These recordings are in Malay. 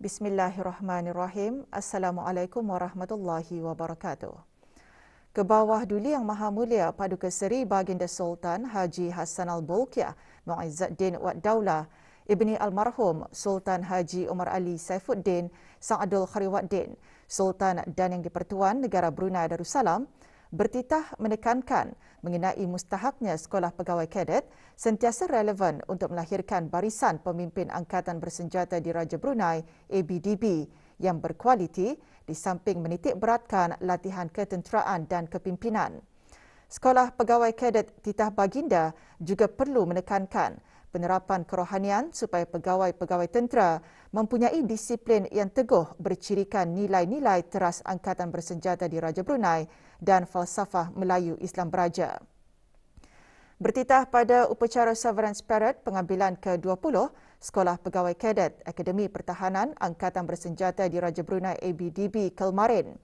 Bismillahirrahmanirrahim. Assalamualaikum warahmatullahi wabarakatuh. Kebawah Duli Yang Maha Mulia Paduka Seri Baginda Sultan Haji Hassan Al-Bolkiah Mu'izzuddin Wad Daulah Ibni Almarhum Sultan Haji Umar Ali Saifuddin Sang Abdul Khariwaddin Sultan dan Yang di-Pertuan Negara Brunei Darussalam bertitah menekankan mengenai mustahaknya Sekolah Pegawai Kadet sentiasa relevan untuk melahirkan barisan pemimpin Angkatan Bersenjata di Raja Brunei ABDB yang berkualiti di samping menitik beratkan latihan ketenteraan dan kepimpinan. Sekolah Pegawai Kadet Titah Baginda juga perlu menekankan penerapan kerohanian supaya pegawai-pegawai tentera mempunyai disiplin yang teguh bercirikan nilai-nilai teras Angkatan Bersenjata di Raja Brunei dan falsafah Melayu Islam Beraja. Bertitah pada upacara Severance Parade pengambilan ke-20 Sekolah Pegawai Kadet Akademi Pertahanan Angkatan Bersenjata di Raja Brunei ABDB kemarin,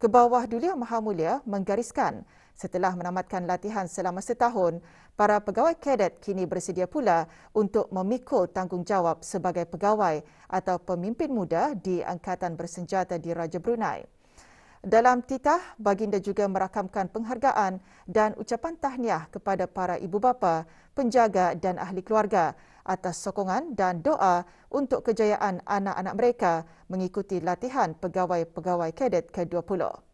Kebawah Duli Yang Maha Mulia menggariskan setelah menamatkan latihan selama setahun, para pegawai kadet kini bersedia pula untuk memikul tanggungjawab sebagai pegawai atau pemimpin muda di Angkatan Bersenjata di Raja Brunei. Dalam titah, Baginda juga merakamkan penghargaan dan ucapan tahniah kepada para ibu bapa, penjaga dan ahli keluarga atas sokongan dan doa untuk kejayaan anak-anak mereka mengikuti latihan pegawai-pegawai kadet ke-20.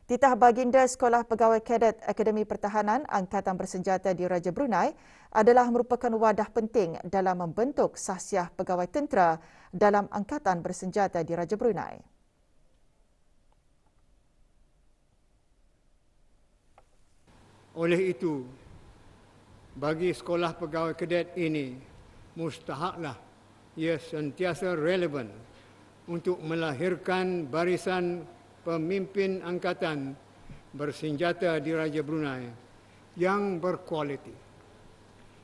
Titah Baginda Sekolah Pegawai Kadet Akademi Pertahanan Angkatan Bersenjata di Raja Brunei adalah merupakan wadah penting dalam membentuk sahsiah pegawai tentera dalam Angkatan Bersenjata di Raja Brunei. Oleh itu, bagi Sekolah Pegawai Kadet ini, mustahaklah ia sentiasa relevan untuk melahirkan barisan pemimpin Angkatan Bersenjata di Raja Brunei yang berkualiti.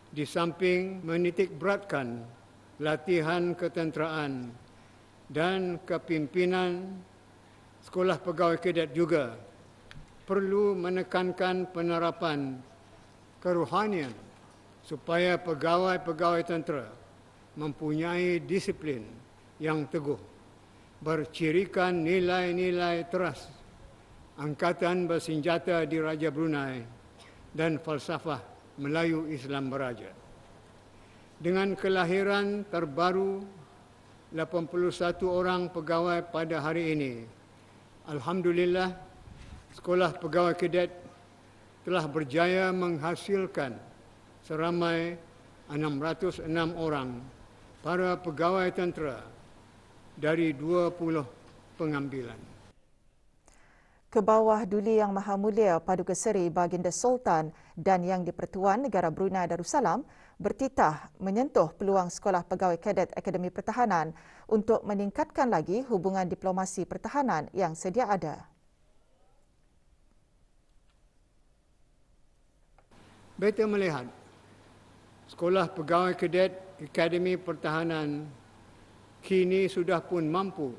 Di samping menitik beratkan latihan ketenteraan dan kepimpinan, Sekolah Pegawai Kadet juga perlu menekankan penerapan kerohanian supaya pegawai-pegawai tentera mempunyai disiplin yang teguh, bercirikan nilai-nilai teras Angkatan Bersenjata di Raja Brunei dan falsafah Melayu Islam Beraja. Dengan kelahiran terbaru 81 orang pegawai pada hari ini, alhamdulillah, Sekolah Pegawai Kadet telah berjaya menghasilkan seramai 606 orang para pegawai tentera dari 20 pengambilan. Kebawah Duli Yang Maha Mulia Paduka Seri Baginda Sultan dan Yang di-Pertuan Negara Brunei Darussalam bertitah menyentuh peluang Sekolah Pegawai Kadet Akademi Pertahanan untuk meningkatkan lagi hubungan diplomasi pertahanan yang sedia ada. Beta melihat Sekolah Pegawai Kadet Akademi Pertahanan kini sudah pun mampu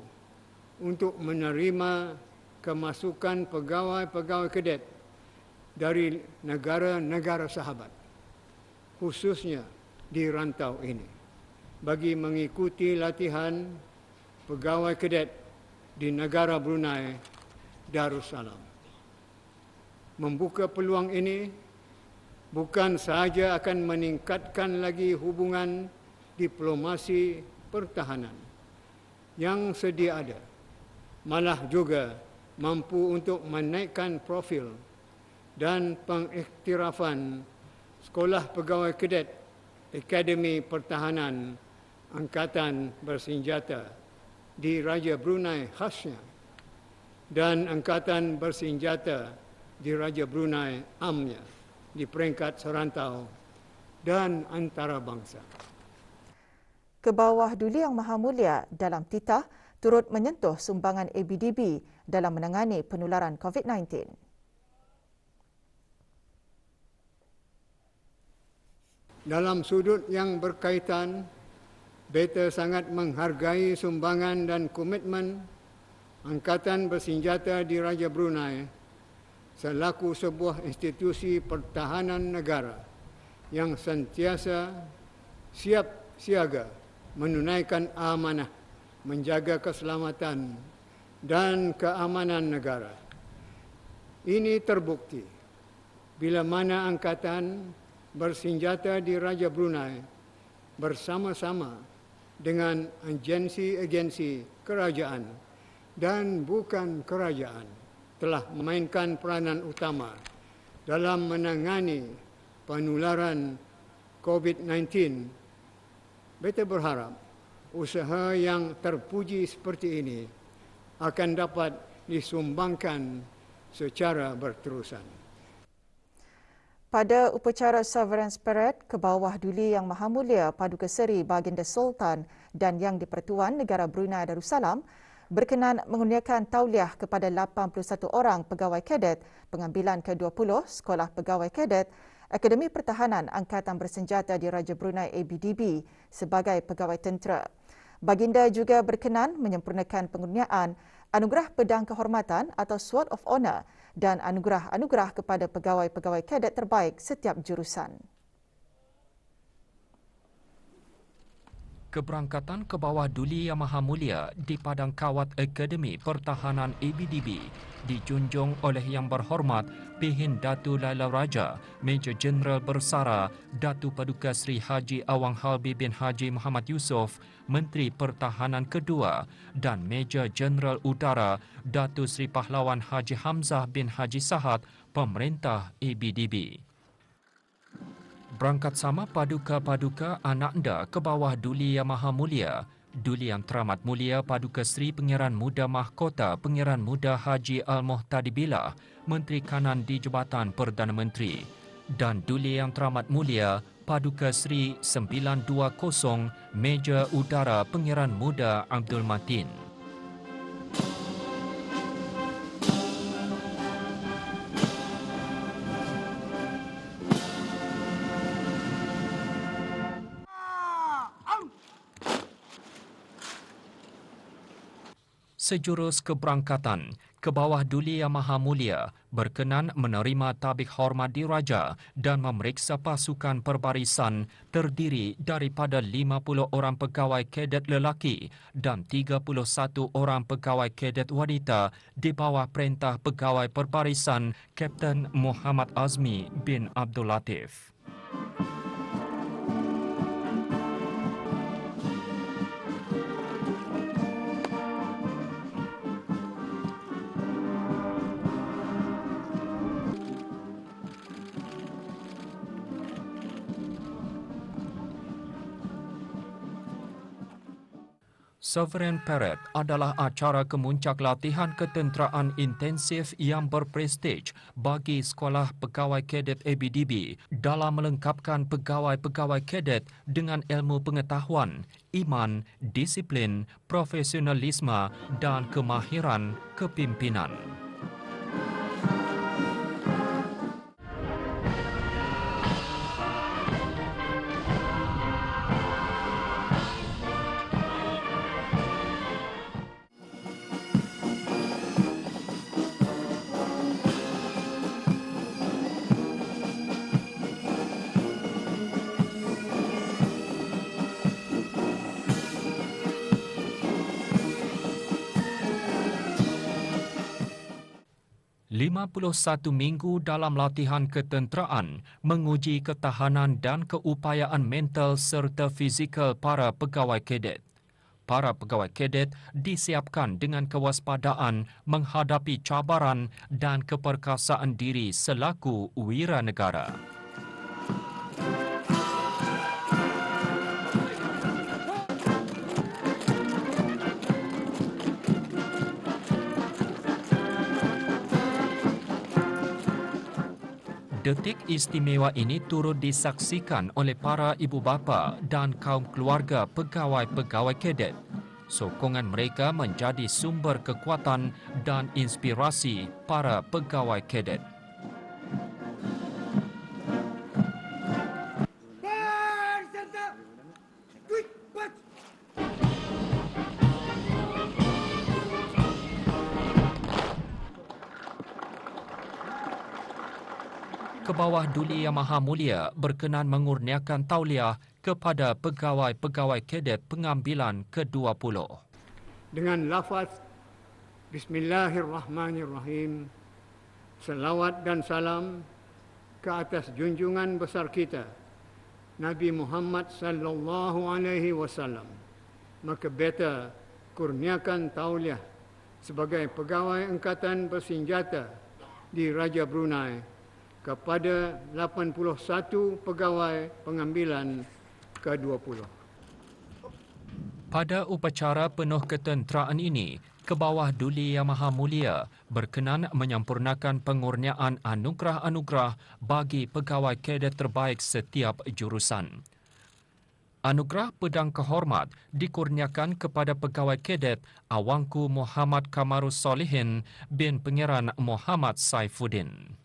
untuk menerima kemasukan pegawai-pegawai kadet dari negara-negara sahabat, khususnya di rantau ini, bagi mengikuti latihan pegawai kadet di negara Brunei Darussalam. Membuka peluang ini bukan sahaja akan meningkatkan lagi hubungan diplomasi pertahanan yang sedia ada, malah juga mampu untuk menaikkan profil dan pengiktirafan Sekolah Pegawai Kadet Akademi Pertahanan Angkatan Bersenjata di Raja Brunei khasnya dan Angkatan Bersenjata di Raja Brunei amnya di peringkat serantau dan antarabangsa. Kebawah Duli Yang Maha Mulia dalam titah turut menyentuh sumbangan ABDB dalam menangani penularan COVID-19. Dalam sudut yang berkaitan, beta sangat menghargai sumbangan dan komitmen Angkatan Bersenjata di Raja Brunei selaku sebuah institusi pertahanan negara yang sentiasa siap siaga menunaikan amanah menjaga keselamatan dan keamanan negara. Ini terbukti bila mana Angkatan Bersenjata di Raja Brunei bersama-sama dengan agensi-agensi kerajaan dan bukan kerajaan telah memainkan peranan utama dalam menangani penularan COVID-19. Beta berharap usaha yang terpuji seperti ini akan dapat disumbangkan secara berterusan. Pada upacara Sovereign's Parade ke bawah Duli Yang Maha Mulia Paduka Seri Baginda Sultan dan Yang di-Pertuan Negara Brunei Darussalam berkenan mengurniakan tauliah kepada 81 orang pegawai kadet pengambilan ke-20 Sekolah Pegawai Kadet Akademi Pertahanan Angkatan Bersenjata di Raja Brunei ABDB sebagai pegawai tentera. Baginda juga berkenan menyempurnakan pengurniaan Anugerah Pedang Kehormatan atau Sword of Honour dan anugerah-anugerah kepada pegawai-pegawai kadet terbaik setiap jurusan. Keberangkatan ke bawah Duli Yang Maha Mulia di Padang Kawat Akademi Pertahanan ABDB dijunjung oleh Yang Berhormat Pihin Datu Laila Raja, Major Jeneral Bersara Datu Paduka Seri Haji Awang Halbi bin Haji Muhammad Yusof, Menteri Pertahanan Kedua, dan Major Jeneral Udara Datu Seri Pahlawan Haji Hamzah bin Haji Sahad, Pemerintah ABDB. Berangkat sama paduka-paduka anaknda ke bawah Duli Yang Maha Mulia, Duli Yang Teramat Mulia Paduka Seri Pangeran Muda Mahkota Pangeran Muda Haji Al-Muhtadi Billah, Menteri Kanan di Jabatan Perdana Menteri, dan Duli Yang Teramat Mulia Paduka Seri 920 Major Udara Pangeran Muda Abdul Matin. Sejurus keberangkatan ke bawah Duli Yang Maha Mulia berkenan menerima tabik hormat diraja dan memeriksa pasukan perbarisan terdiri daripada 50 orang pegawai kadet lelaki dan 31 orang pegawai kadet wanita di bawah Perintah Pegawai Perbarisan Kapten Muhammad Azmi bin Abdul Latif. Sovereign Parade adalah acara kemuncak latihan ketenteraan intensif yang berprestij bagi Sekolah Pegawai Kadet ABDB dalam melengkapkan pegawai-pegawai kadet dengan ilmu pengetahuan, iman, disiplin, profesionalisme dan kemahiran kepimpinan. "51 minggu dalam latihan ketenteraan menguji ketahanan dan keupayaan mental serta fizikal para pegawai kadet. Para pegawai kadet disiapkan dengan kewaspadaan menghadapi cabaran dan keperkasaan diri selaku wira negara. Detik istimewa ini turut disaksikan oleh para ibu bapa dan kaum keluarga pegawai-pegawai kadet. Sokongan mereka menjadi sumber kekuatan dan inspirasi para pegawai kadet. Ke bawah Duli Yang Maha Mulia berkenan mengurniakan tauliah kepada pegawai-pegawai kadet pengambilan ke-20. dengan lafaz Bismillahirrahmanirrahim, selawat dan salam ke atas junjungan besar kita Nabi Muhammad sallallahu alaihi wasallam. Maka beta kurniakan tauliah sebagai pegawai angkatan bersenjata di Raja Brunei kepada 81 pegawai pengambilan ke-20. Pada upacara penuh ketenteraan ini, Kebawah Duli Yang Maha Mulia berkenan menyempurnakan pengurniaan anugerah-anugerah bagi pegawai kadet terbaik setiap jurusan. Anugerah Pedang Kehormat dikurniakan kepada pegawai kadet Awangku Muhammad Kamarus Solihin bin Pangeran Muhammad Saifuddin.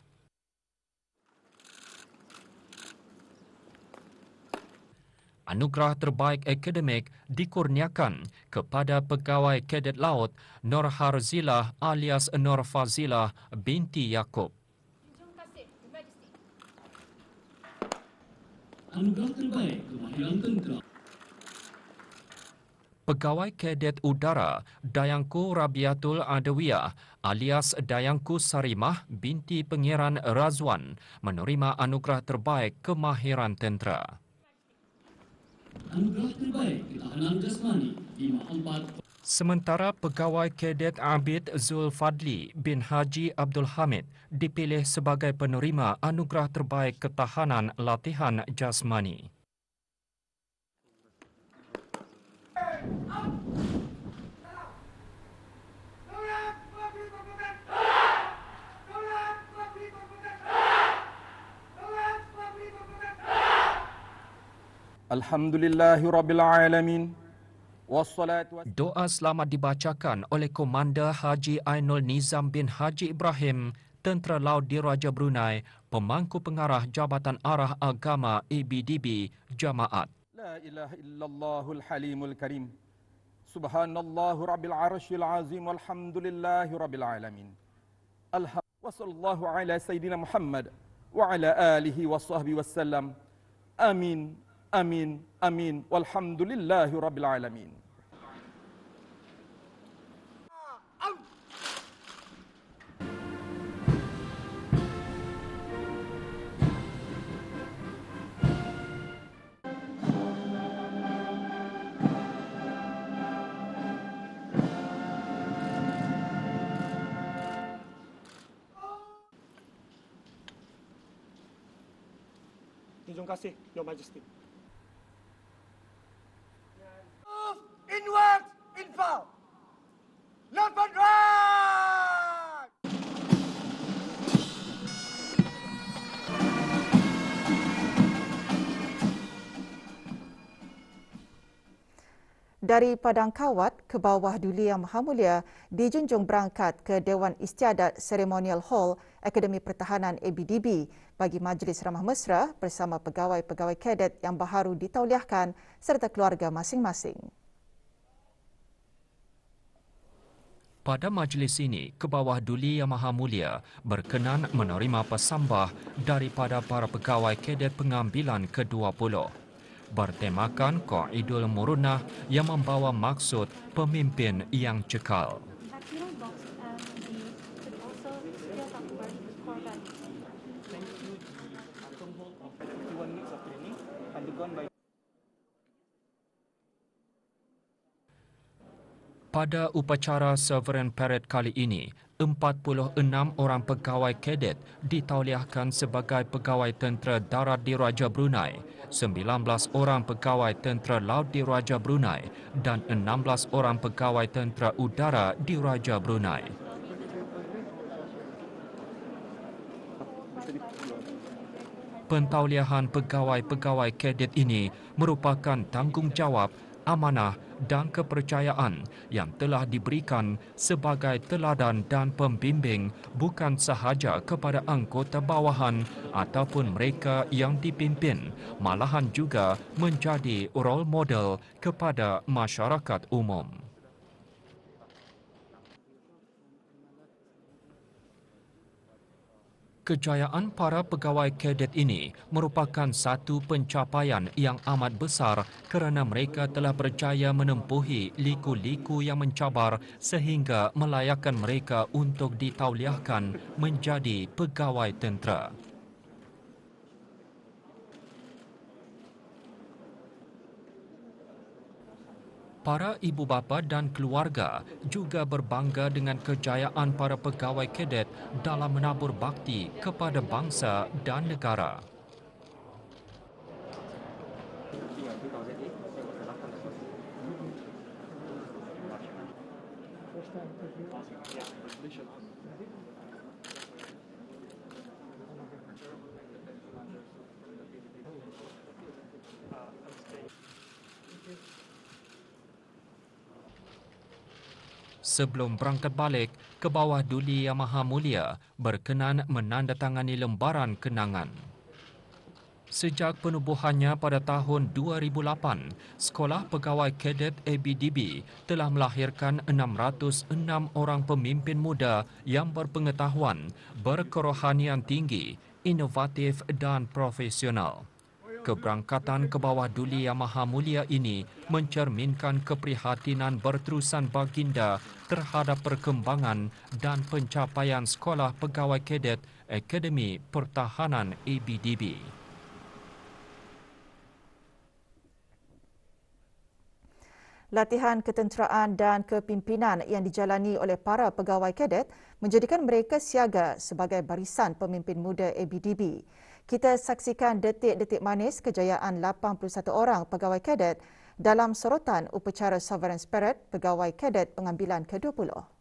Anugerah Terbaik Akademik dikurniakan kepada pegawai kadet laut Nur Harzilah alias Nur Fazilah binti Yaakob. Anugerah Terbaik Kemahiran Tentera. Pegawai Kadet Udara Dayangku Rabiatul Adawiyah alias Dayangku Sarimah binti Pangeran Razwan menerima Anugerah Terbaik Kemahiran Tentera. Anugerah Terbaik Ketahanan Jasmani 54. Sementara Pegawai Kadet Abid Zulfadli bin Haji Abdul Hamid dipilih sebagai penerima Anugerah Terbaik Ketahanan Latihan Jasmani. Alhamdulillahirrabbilalamin. Doa selamat dibacakan oleh Komander Haji Ainul Nizam bin Haji Ibrahim, Tentera Laut Diraja Brunei, Pemangku Pengarah Jabatan Arah Agama ABDB Jamaat. La ilaha illallahul halimul karim. Subhanallahu rabbil arsyil azim walhamdulillahi rabbil alamin. Wa sallallahu ala sayyidina Muhammad wa ala alihi wa sahbihi wasallam. Amin. Amin, amin, walhamdulillahi rabbil alamin. Terima kasih, Your Majesty. Inward, info. Northbound right. Dari Padang Kawat, Kebawah Duli Yang Maha Mulia dijunjung berangkat ke Dewan Istiadat Ceremonial Hall Akademi Pertahanan ABDB bagi majlis ramah mesra bersama pegawai-pegawai kadet yang baharu ditauliahkan serta keluarga masing-masing. Pada majlis ini, Kebawah Duli Yang Maha Mulia berkenan menerima pesambah daripada para pegawai kadet pengambilan ke-20. Bertemakan Qaidul Murunah yang membawa maksud pemimpin yang cekal. Pada upacara Sovereign Parade kali ini, 46 orang pegawai kadet ditauliahkan sebagai pegawai tentera darat di Raja Brunei, 19 orang pegawai tentera laut di Raja Brunei dan 16 orang pegawai tentera udara di Raja Brunei. Pentauliahan pegawai-pegawai kadet ini merupakan tanggungjawab, amanah dan kepercayaan yang telah diberikan sebagai teladan dan pembimbing bukan sahaja kepada anggota bawahan ataupun mereka yang dipimpin, malahan juga menjadi role model kepada masyarakat umum. Kejayaan para pegawai kadet ini merupakan satu pencapaian yang amat besar kerana mereka telah berjaya menempuhi liku-liku yang mencabar sehingga melayakkan mereka untuk ditauliahkan menjadi pegawai tentera. Para ibu bapa dan keluarga juga berbangga dengan kejayaan para pegawai kadet dalam menabur bakti kepada bangsa dan negara. Sebelum berangkat balik, Kebawah Duli Yang Maha Mulia berkenan menandatangani lembaran kenangan. Sejak penubuhannya pada tahun 2008, Sekolah Pegawai Kadet ABDB telah melahirkan 606 orang pemimpin muda yang berpengetahuan, berkerohanian tinggi, inovatif dan profesional. Keberangkatan Kebawah Duli Yang Maha Mulia ini mencerminkan keprihatinan berterusan baginda terhadap perkembangan dan pencapaian Sekolah Pegawai Kadet Akademi Pertahanan ABDB. Latihan ketenteraan dan kepimpinan yang dijalani oleh para pegawai kadet menjadikan mereka siaga sebagai barisan pemimpin muda ABDB. Kita saksikan detik-detik manis kejayaan 81 orang pegawai kadet dalam sorotan upacara Sovereign Spirit Pegawai Kadet Pengambilan ke-20.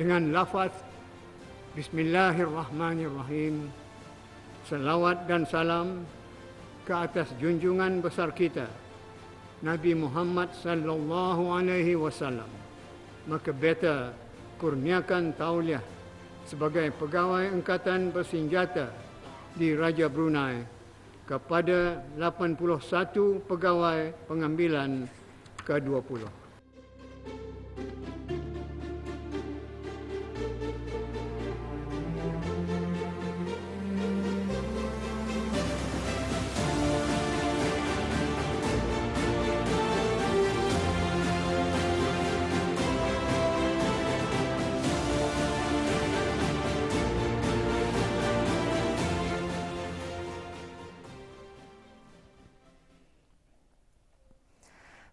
Dengan lafaz Bismillahirrahmanirrahim, selawat dan salam ke atas junjungan besar kita Nabi Muhammad sallallahu alaihi wasallam. Maka beta kurniakan tauliah sebagai pegawai angkatan bersenjata di Raja Brunei kepada 81 pegawai pengambilan ke-20.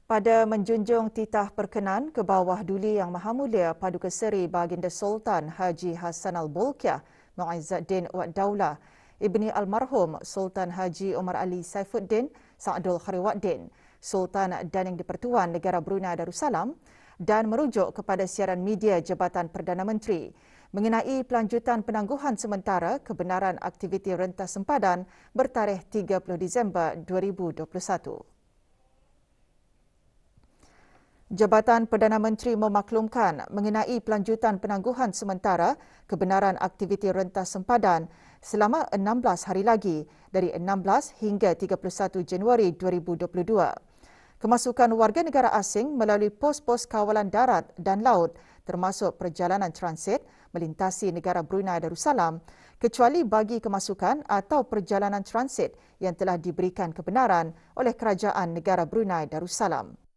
Pada menjunjung titah perkenan Kebawah Duli Yang Maha Mulia Paduka Seri Baginda Sultan Haji Hassanal Bolkiah Mu'izzuddin Wad Daulah Ibni Almarhum Sultan Haji Omar Ali Saifuddin Sa'adul Khariwaddin Sultan dan Yang di-Pertuan Negara Brunei Darussalam dan merujuk kepada siaran media Jabatan Perdana Menteri mengenai pelanjutan penangguhan sementara kebenaran aktiviti rentas sempadan bertarikh 30 Disember 2021. Jabatan Perdana Menteri memaklumkan mengenai pelanjutan penangguhan sementara kebenaran aktiviti rentas sempadan selama 16 hari lagi dari 16 hingga 31 Januari 2022. Kemasukan warga negara asing melalui pos-pos kawalan darat dan laut termasuk perjalanan transit melintasi negara Brunei Darussalam kecuali bagi kemasukan atau perjalanan transit yang telah diberikan kebenaran oleh Kerajaan Negara Brunei Darussalam.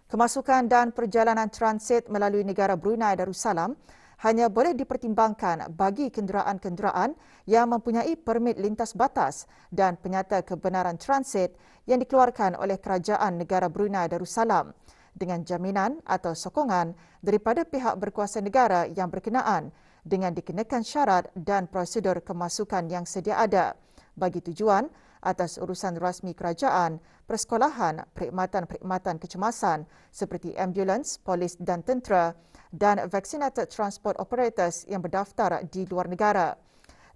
Kemasukan dan perjalanan transit melalui negara Brunei Darussalam hanya boleh dipertimbangkan bagi kenderaan-kenderaan yang mempunyai permit lintas batas dan penyata kebenaran transit yang dikeluarkan oleh Kerajaan Negara Brunei Darussalam dengan jaminan atau sokongan daripada pihak berkuasa negara yang berkenaan dengan dikenakan syarat dan prosedur kemasukan yang sedia ada bagi tujuan atas urusan rasmi kerajaan, persekolahan, perkhidmatan kecemasan seperti ambulans, polis dan tentera dan vaccinated transport operators yang berdaftar di luar negara.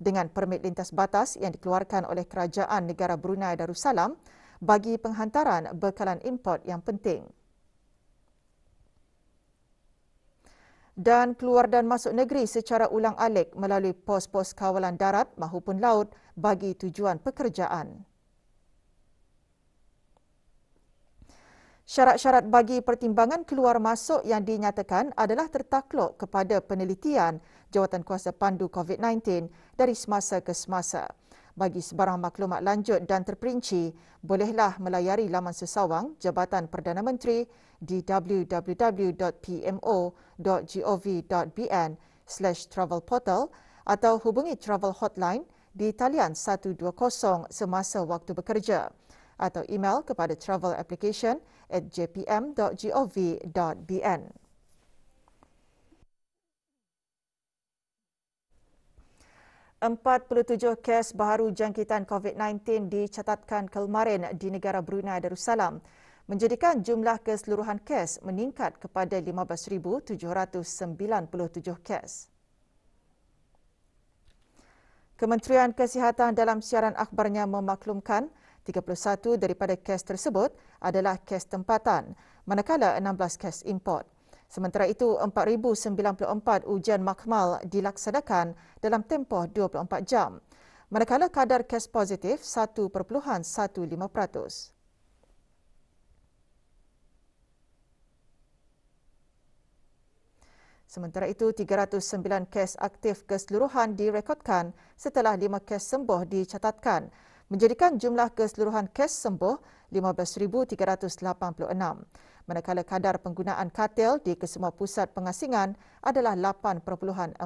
Dengan permit lintas batas yang dikeluarkan oleh Kerajaan Negara Brunei Darussalam bagi penghantaran bekalan import yang penting. Dan keluar dan masuk negeri secara ulang-alik melalui pos-pos kawalan darat mahupun laut bagi tujuan pekerjaan. Syarat-syarat bagi pertimbangan keluar masuk yang dinyatakan adalah tertakluk kepada penelitian Jawatankuasa Pandu COVID-19 dari semasa ke semasa. Bagi sebarang maklumat lanjut dan terperinci, bolehlah melayari laman sesawang Jabatan Perdana Menteri di www.pmo.gov.bn/travel-portal atau hubungi travel hotline di talian 120 semasa waktu bekerja atau email kepada travelapplication@jpm.gov.bn. 47 kes baharu jangkitan COVID-19 dicatatkan kemarin di negara Brunei Darussalam, menjadikan jumlah keseluruhan kes meningkat kepada 15,797 kes. Kementerian Kesihatan dalam siaran akhbarnya memaklumkan 31 daripada kes tersebut adalah kes tempatan, manakala 16 kes import. Sementara itu, 4,094 ujian makmal dilaksanakan dalam tempoh 24 jam, manakala kadar kes positif 1.15%. Sementara itu, 309 kes aktif keseluruhan direkodkan setelah 5 kes sembuh dicatatkan, menjadikan jumlah keseluruhan kes sembuh 15,386. Manakala kadar penggunaan katil di kesemua pusat pengasingan adalah 8.4%.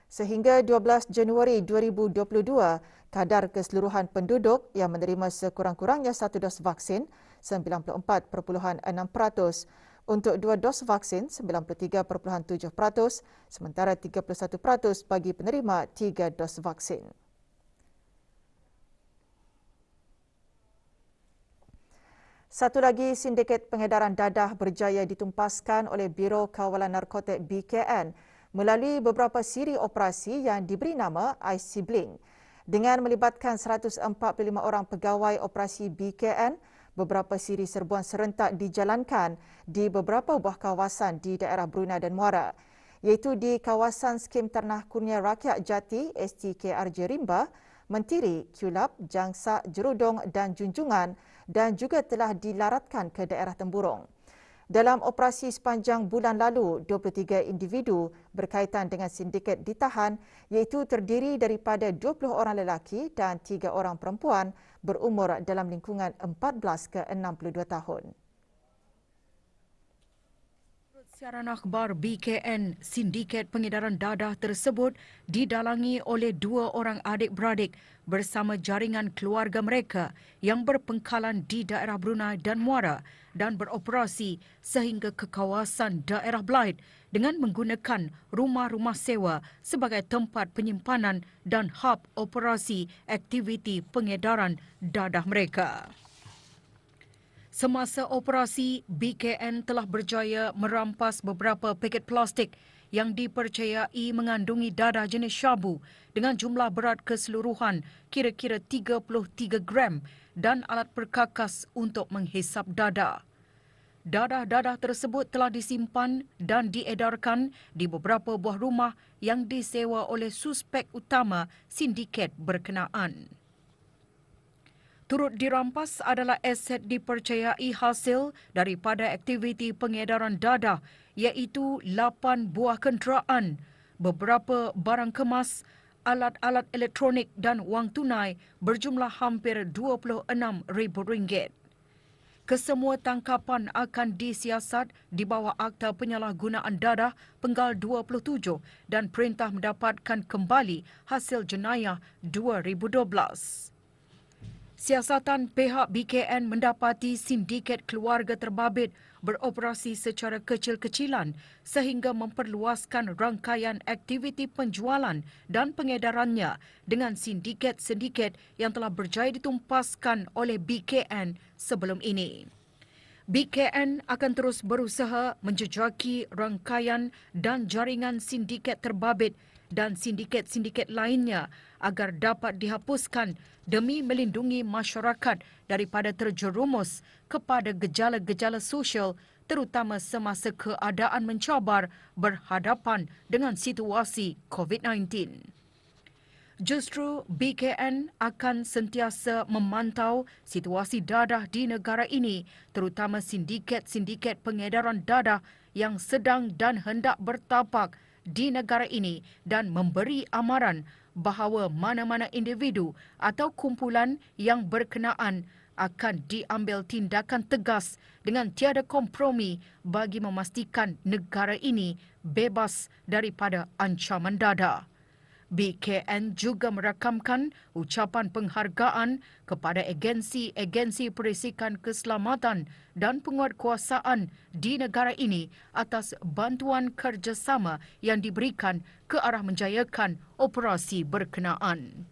Sehingga 12 Januari 2022, kadar keseluruhan penduduk yang menerima sekurang-kurangnya 1 dos vaksin 94.6%, untuk 2 dos vaksin 93.7%, sementara 31% bagi penerima 3 dos vaksin. Satu lagi sindiket pengedaran dadah berjaya ditumpaskan oleh Biro Kawalan Narkotik BKN melalui beberapa siri operasi yang diberi nama IC Blink. Dengan melibatkan 145 orang pegawai operasi BKN, beberapa siri serbuan serentak dijalankan di beberapa buah kawasan di daerah Brunei dan Muara, iaitu di kawasan Skim Tanah Kurnia Rakyat Jati STKRJ Rimba, Mentiri, Kulap, Jangsa, Jerudong dan Junjungan, dan juga telah dilaratkan ke daerah Temburong. Dalam operasi sepanjang bulan lalu, 23 individu berkaitan dengan sindiket ditahan, iaitu terdiri daripada 20 orang lelaki dan 3 orang perempuan berumur dalam lingkungan 14 ke 62 tahun. Siaran akhbar BKN, sindiket pengedaran dadah tersebut didalangi oleh 2 orang adik-beradik bersama jaringan keluarga mereka yang berpengkalan di daerah Brunei dan Muara dan beroperasi sehingga ke kawasan daerah Blyth dengan menggunakan rumah-rumah sewa sebagai tempat penyimpanan dan hub operasi aktiviti pengedaran dadah mereka. Semasa operasi, BKN telah berjaya merampas beberapa paket plastik yang dipercayai mengandungi dadah jenis syabu dengan jumlah berat keseluruhan kira-kira 33 gram dan alat perkakas untuk menghisap dadah. Dadah-dadah tersebut telah disimpan dan diedarkan di beberapa buah rumah yang disewa oleh suspek utama sindiket berkenaan. Turut dirampas adalah aset dipercayai hasil daripada aktiviti pengedaran dadah, iaitu 8 buah kenderaan, beberapa barang kemas, alat-alat elektronik dan wang tunai berjumlah hampir RM26,000. Kesemua tangkapan akan disiasat di bawah Akta Penyalahgunaan Dadah Penggal 27 dan perintah mendapatkan kembali hasil jenayah 2012. Siasatan pihak BKN mendapati sindiket keluarga terbabit beroperasi secara kecil-kecilan sehingga memperluaskan rangkaian aktiviti penjualan dan pengedarannya dengan sindiket-sindiket yang telah berjaya ditumpaskan oleh BKN sebelum ini. BKN akan terus berusaha menjejaki rangkaian dan jaringan sindiket terbabit dan sindiket-sindiket lainnya agar dapat dihapuskan demi melindungi masyarakat daripada terjerumus kepada gejala-gejala sosial terutama semasa keadaan mencabar berhadapan dengan situasi COVID-19. Justru BKN akan sentiasa memantau situasi dadah di negara ini terutama sindiket-sindiket pengedaran dadah yang sedang dan hendak bertapak di negara ini dan memberi amaran bahawa mana-mana individu atau kumpulan yang berkenaan akan diambil tindakan tegas dengan tiada kompromi bagi memastikan negara ini bebas daripada ancaman dadah. BKN juga merakamkan ucapan penghargaan kepada agensi-agensi perisikan keselamatan dan penguatkuasaan di negara ini atas bantuan kerjasama yang diberikan ke arah menjayakan operasi berkenaan.